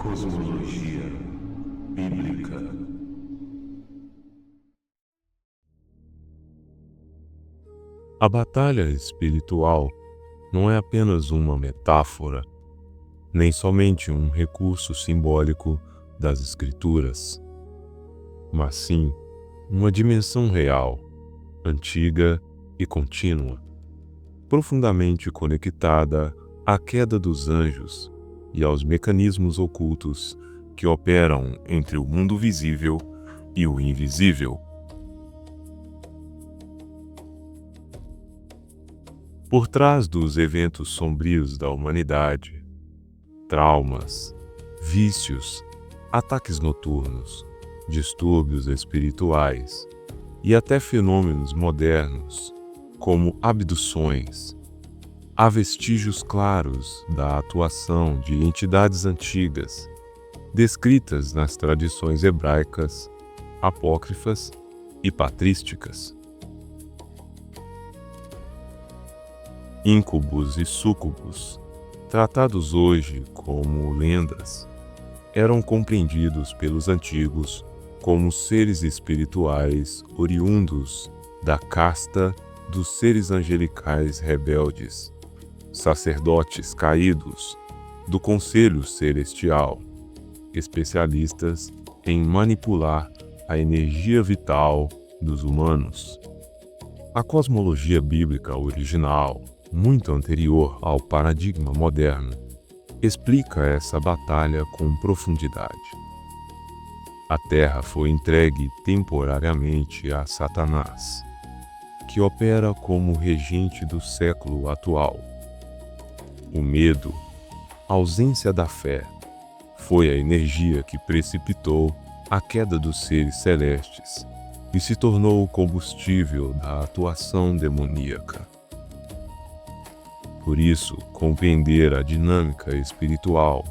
Cosmologia bíblica. A batalha espiritual não é apenas uma metáfora, nem somente um recurso simbólico das Escrituras, mas sim uma dimensão real, antiga e contínua, profundamente conectada à queda dos anjos e aos mecanismos ocultos que operam entre o mundo visível e o invisível. Por trás dos eventos sombrios da humanidade, traumas, vícios, ataques noturnos, distúrbios espirituais e até fenômenos modernos, como abduções, há vestígios claros da atuação de entidades antigas, descritas nas tradições hebraicas, apócrifas e patrísticas. Íncubos e súcubos, tratados hoje como lendas, eram compreendidos pelos antigos como seres espirituais oriundos da casta dos seres angelicais rebeldes, sacerdotes caídos do conselho celestial, especialistas em manipular a energia vital dos humanos. A cosmologia bíblica original, muito anterior ao paradigma moderno, explica essa batalha com profundidade. A Terra foi entregue temporariamente a Satanás, que opera como regente do século atual. O medo, a ausência da fé, foi a energia que precipitou a queda dos seres celestes e se tornou o combustível da atuação demoníaca. Por isso, compreender a dinâmica espiritual,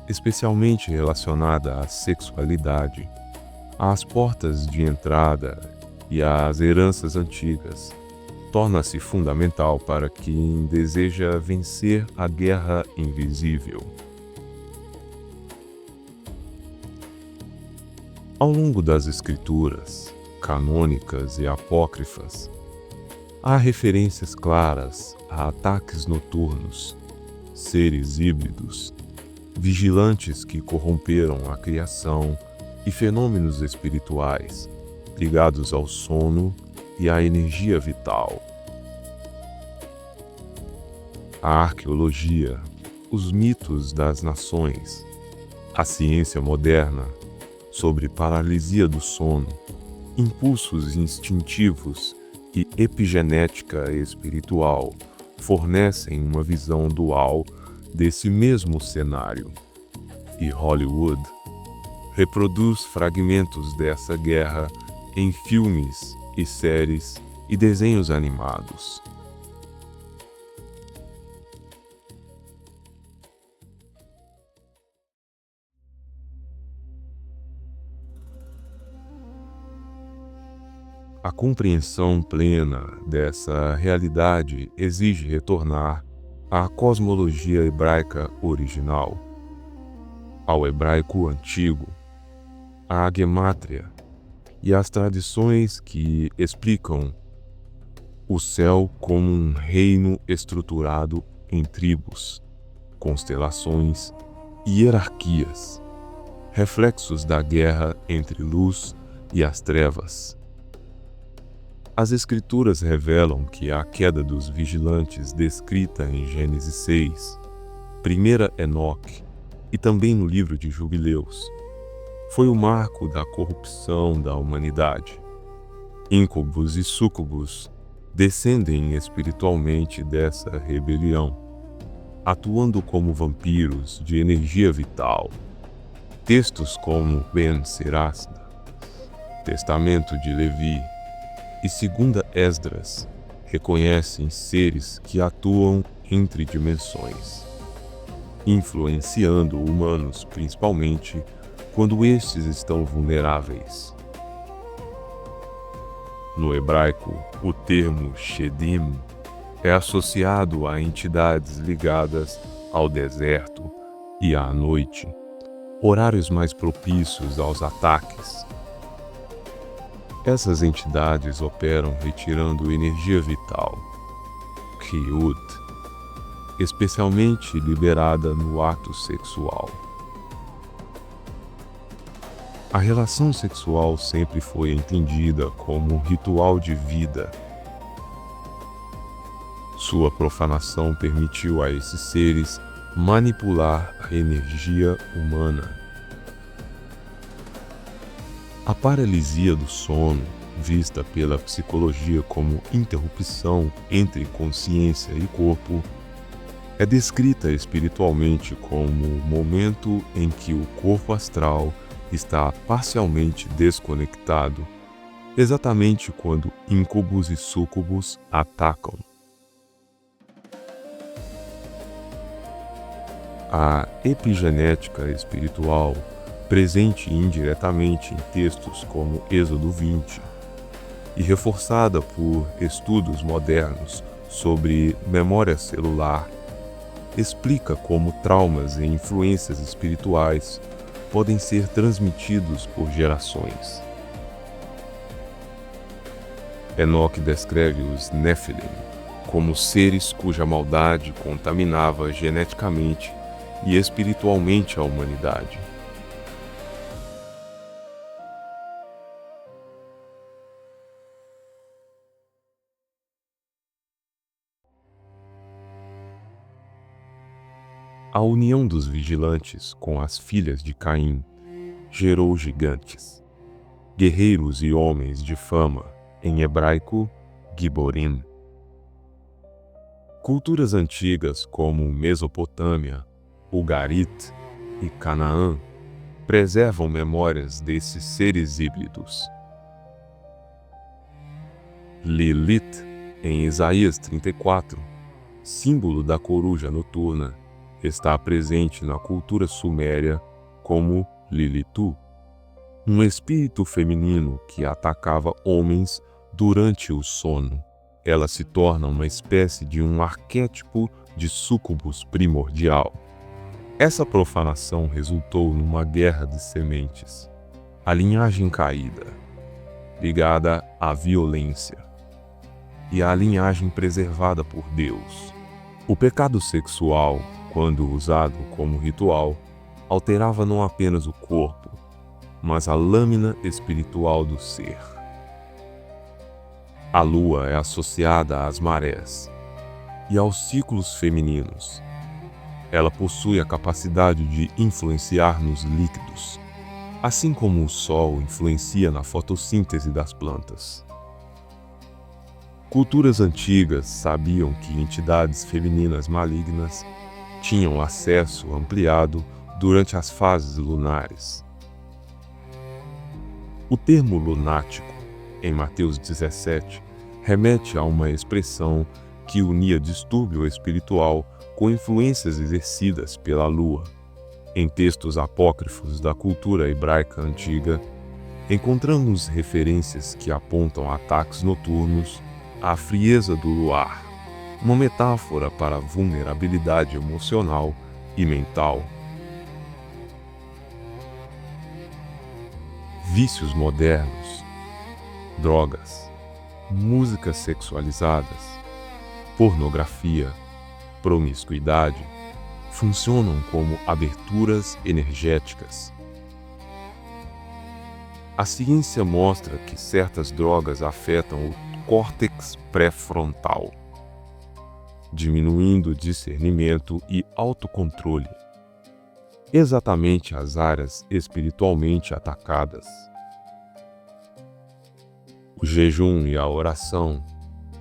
especialmente relacionada à sexualidade, às portas de entrada e às heranças antigas, torna-se fundamental para quem deseja vencer a guerra invisível. Ao longo das escrituras, canônicas e apócrifas, há referências claras a ataques noturnos, seres híbridos, vigilantes que corromperam a criação e fenômenos espirituais ligados ao sono e à energia vital. A arqueologia, os mitos das nações, a ciência moderna sobre paralisia do sono, impulsos instintivos e epigenética espiritual fornecem uma visão dual desse mesmo cenário. E Hollywood reproduz fragmentos dessa guerra em filmes e séries e desenhos animados. A compreensão plena dessa realidade exige retornar à cosmologia hebraica original, ao hebraico antigo, à gemátria e às tradições que explicam o céu como um reino estruturado em tribos, constelações e hierarquias, reflexos da guerra entre luz e as trevas. As Escrituras revelam que a queda dos vigilantes descrita em Gênesis 6, 1 Enoque e também no livro de Jubileus, foi o marco da corrupção da humanidade. Íncubos e súcubos descendem espiritualmente dessa rebelião, atuando como vampiros de energia vital. Textos como Ben Sirasda, Testamento de Levi e 2 Esdras reconhecem seres que atuam entre dimensões, influenciando humanos principalmente quando estes estão vulneráveis. No hebraico, o termo Shedim é associado a entidades ligadas ao deserto e à noite, horários mais propícios aos ataques. Essas entidades operam retirando energia vital, Qiyut, especialmente liberada no ato sexual. A relação sexual sempre foi entendida como um ritual de vida. Sua profanação permitiu a esses seres manipular a energia humana. A paralisia do sono, vista pela psicologia como interrupção entre consciência e corpo, é descrita espiritualmente como o momento em que o corpo astral está parcialmente desconectado, exatamente quando íncubos e súcubos atacam. A epigenética espiritual, presente indiretamente em textos como Êxodo 20, e reforçada por estudos modernos sobre memória celular, explica como traumas e influências espirituais podem ser transmitidos por gerações. Enoque descreve os Nephilim como seres cuja maldade contaminava geneticamente e espiritualmente a humanidade. A união dos vigilantes com as filhas de Caim gerou gigantes, guerreiros e homens de fama, em hebraico, Giborim. Culturas antigas como Mesopotâmia, Ugarit e Canaã preservam memórias desses seres híbridos. Lilith, em Isaías 34, símbolo da coruja noturna, está presente na cultura suméria como Lilitu, um espírito feminino que atacava homens durante o sono. Ela se torna uma espécie de um arquétipo de súcubus primordial. Essa profanação resultou numa guerra de sementes, a linhagem caída, ligada à violência, e a linhagem preservada por Deus. O pecado sexual, quando usado como ritual, alterava não apenas o corpo, mas a lâmina espiritual do ser. A lua é associada às marés e aos ciclos femininos. Ela possui a capacidade de influenciar nos líquidos, assim como o sol influencia na fotossíntese das plantas. Culturas antigas sabiam que entidades femininas malignas tinham acesso ampliado durante as fases lunares. O termo lunático, em Mateus 17, remete a uma expressão que unia distúrbio espiritual com influências exercidas pela lua. Em textos apócrifos da cultura hebraica antiga, encontramos referências que apontam a ataques noturnos à frieza do luar, uma metáfora para a vulnerabilidade emocional e mental. Vícios modernos, drogas, músicas sexualizadas, pornografia, promiscuidade, funcionam como aberturas energéticas. A ciência mostra que certas drogas afetam o córtex pré-frontal, diminuindo discernimento e autocontrole, exatamente as áreas espiritualmente atacadas. O jejum e a oração,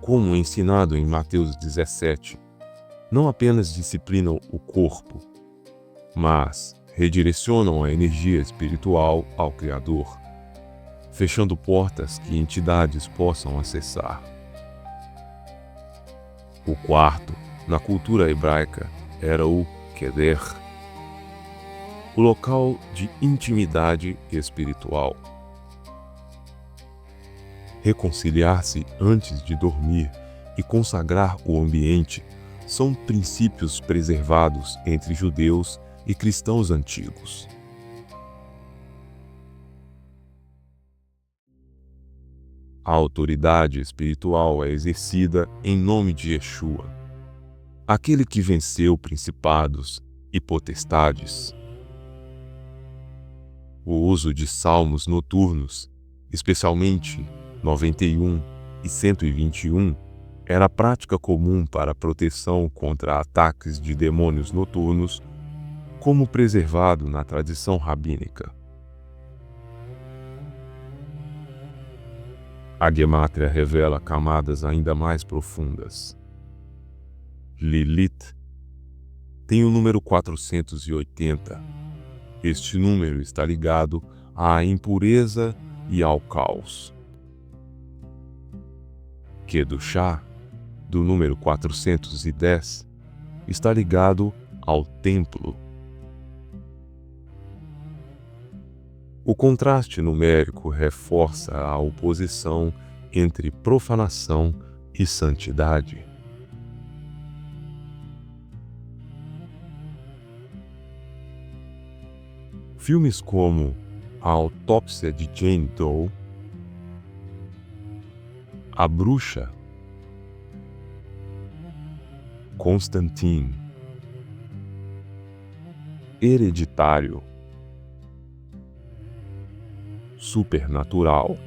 como ensinado em Mateus 17, não apenas disciplinam o corpo, mas redirecionam a energia espiritual ao Criador, fechando portas que entidades possam acessar. O quarto, na cultura hebraica, era o Keder, o local de intimidade espiritual. Reconciliar-se antes de dormir e consagrar o ambiente são princípios preservados entre judeus e cristãos antigos. A autoridade espiritual é exercida em nome de Yeshua, aquele que venceu principados e potestades. O uso de salmos noturnos, especialmente 91 e 121, era prática comum para proteção contra ataques de demônios noturnos, como preservado na tradição rabínica. A Gemátria revela camadas ainda mais profundas. Lilith tem o número 480. Este número está ligado à impureza e ao caos. Kedushá, do número 410, está ligado ao templo. O contraste numérico reforça a oposição entre profanação e santidade. Filmes como A Autópsia de Jane Doe, A Bruxa, Constantine, Hereditário, Supernatural,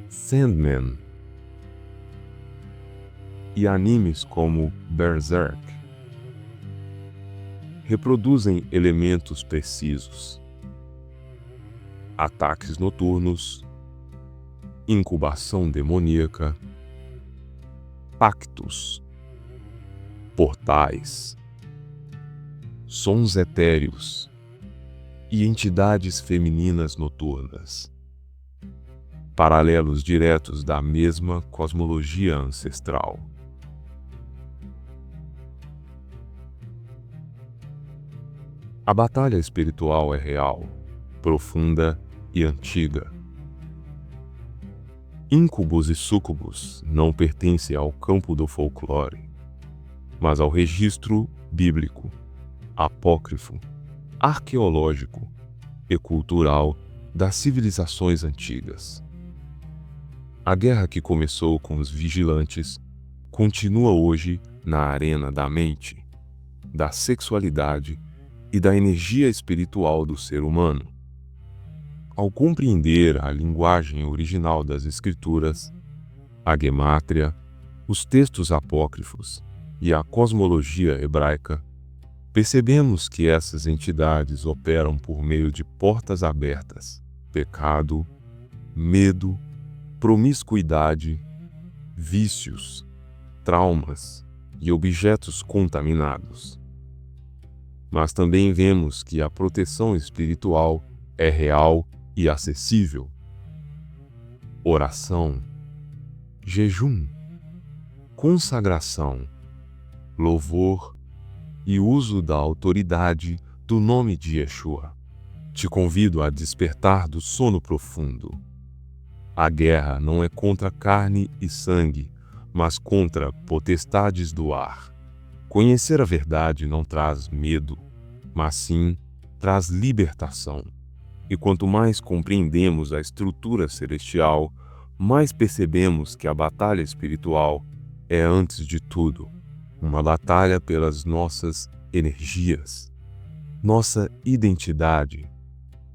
Sandman e animes como Berserk reproduzem elementos precisos: ataques noturnos, incubação demoníaca, pactos, portais, sons etéreos e entidades femininas noturnas, paralelos diretos da mesma cosmologia ancestral. A batalha espiritual é real, profunda e antiga. Incubos e súcubos não pertencem ao campo do folclore, mas ao registro bíblico, apócrifo, arqueológico e cultural das civilizações antigas. A guerra que começou com os vigilantes continua hoje na arena da mente, da sexualidade e da energia espiritual do ser humano. Ao compreender a linguagem original das Escrituras, a Gemátria, os textos apócrifos e a cosmologia hebraica, percebemos que essas entidades operam por meio de portas abertas, pecado, medo, promiscuidade, vícios, traumas e objetos contaminados. Mas também vemos que a proteção espiritual é real e acessível. Oração, jejum, consagração, louvor e uso da autoridade do nome de Yeshua. Te convido a despertar do sono profundo. A guerra não é contra carne e sangue, mas contra potestades do ar. Conhecer a verdade não traz medo, mas sim traz libertação. E quanto mais compreendemos a estrutura celestial, mais percebemos que a batalha espiritual é, antes de tudo, uma batalha pelas nossas energias, nossa identidade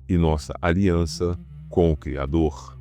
e nossa aliança com o Criador.